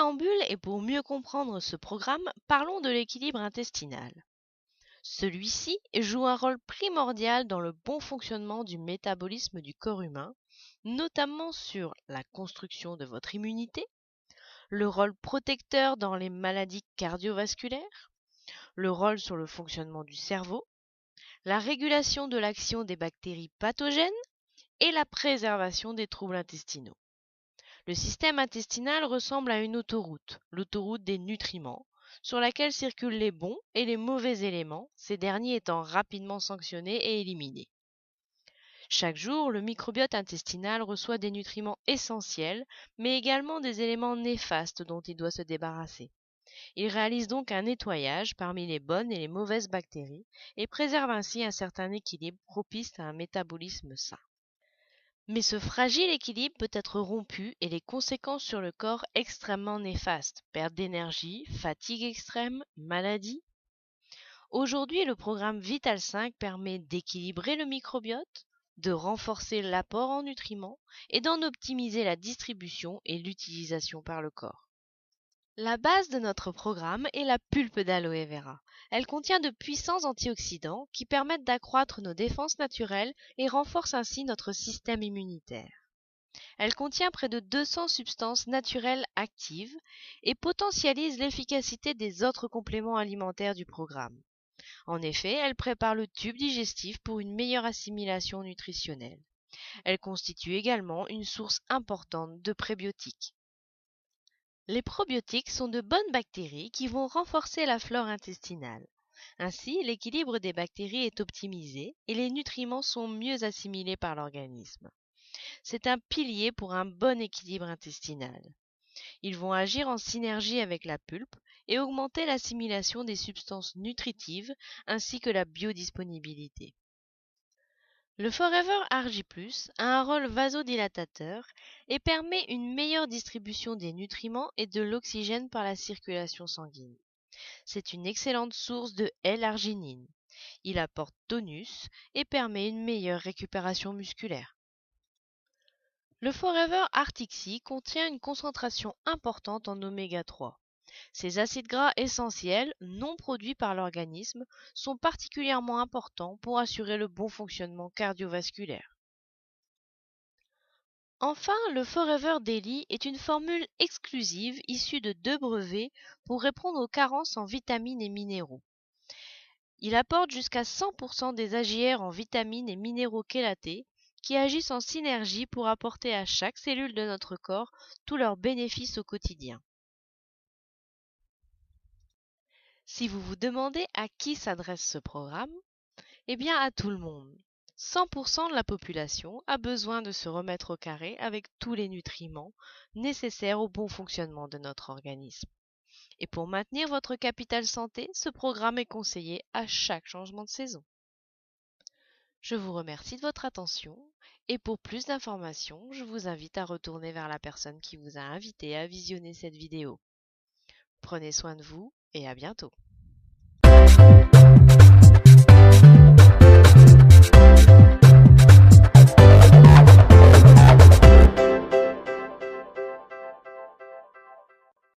préambule et pour mieux comprendre ce programme, parlons de l'équilibre intestinal. Celui-ci joue un rôle primordial dans le bon fonctionnement du métabolisme du corps humain, notamment sur la construction de votre immunité, le rôle protecteur dans les maladies cardiovasculaires, le rôle sur le fonctionnement du cerveau, la régulation de l'action des bactéries pathogènes et la préservation des troubles intestinaux. Le système intestinal ressemble à une autoroute, l'autoroute des nutriments, sur laquelle circulent les bons et les mauvais éléments, ces derniers étant rapidement sanctionnés et éliminés. Chaque jour, le microbiote intestinal reçoit des nutriments essentiels, mais également des éléments néfastes dont il doit se débarrasser. Il réalise donc un nettoyage parmi les bonnes et les mauvaises bactéries et préserve ainsi un certain équilibre propice à un métabolisme sain. Mais ce fragile équilibre peut être rompu et les conséquences sur le corps extrêmement néfastes, perte d'énergie, fatigue extrême, maladie. Aujourd'hui, le programme Vital 5 permet d'équilibrer le microbiote, de renforcer l'apport en nutriments et d'en optimiser la distribution et l'utilisation par le corps. La base de notre programme est la pulpe d'aloe vera. Elle contient de puissants antioxydants qui permettent d'accroître nos défenses naturelles et renforcent ainsi notre système immunitaire. Elle contient près de 200 substances naturelles actives et potentialise l'efficacité des autres compléments alimentaires du programme. En effet, elle prépare le tube digestif pour une meilleure assimilation nutritionnelle. Elle constitue également une source importante de prébiotiques. Les probiotiques sont de bonnes bactéries qui vont renforcer la flore intestinale. Ainsi, l'équilibre des bactéries est optimisé et les nutriments sont mieux assimilés par l'organisme. C'est un pilier pour un bon équilibre intestinal. Ils vont agir en synergie avec la pulpe et augmenter l'assimilation des substances nutritives ainsi que la biodisponibilité. Le Forever Argi+ a un rôle vasodilatateur et permet une meilleure distribution des nutriments et de l'oxygène par la circulation sanguine. C'est une excellente source de L-arginine. Il apporte tonus et permet une meilleure récupération musculaire. Le Forever Artixi contient une concentration importante en oméga 3. Ces acides gras essentiels, non produits par l'organisme, sont particulièrement importants pour assurer le bon fonctionnement cardiovasculaire. Enfin, le Forever Daily est une formule exclusive issue de 2 brevets pour répondre aux carences en vitamines et minéraux. Il apporte jusqu'à 100% des AGR en vitamines et minéraux chélatés qui agissent en synergie pour apporter à chaque cellule de notre corps tous leurs bénéfices au quotidien. Si vous vous demandez à qui s'adresse ce programme, eh bien à tout le monde. 100% de la population a besoin de se remettre au carré avec tous les nutriments nécessaires au bon fonctionnement de notre organisme. Et pour maintenir votre capital santé, ce programme est conseillé à chaque changement de saison. Je vous remercie de votre attention et pour plus d'informations, je vous invite à retourner vers la personne qui vous a invité à visionner cette vidéo. Prenez soin de vous et à bientôt.